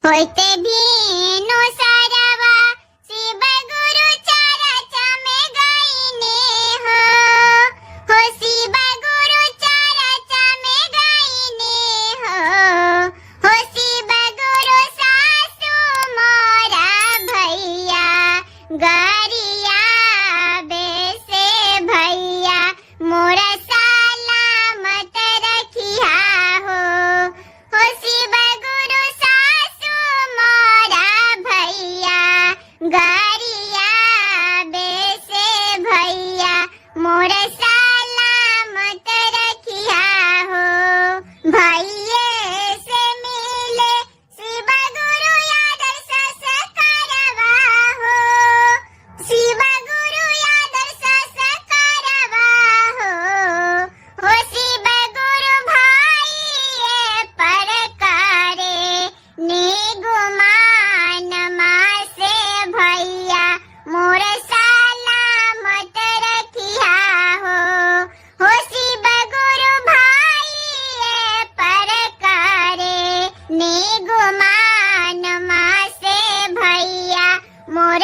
होते भीनु सरवा शिव गुरु चरचा में गईने हो शिव गुरु चरचा में गईने हो शिव गुरु सासु मोरा भैया गरिया बेसे भैया मोरा सलामत रखिया हो शिव गुरु सासु मोरा भैया गरिया बेसे भैया मोरा सलामत रखिया हो भैये से मिले शिव गुरु आदर्श करवा हो शिव गुरु आदर्श करवा हो शिव गुरु भाई पर करे निगुमान मासे भैया मोर सलामत रखिया हो शिव गुरु भाई पर करे निगुमान मासे भैया मोर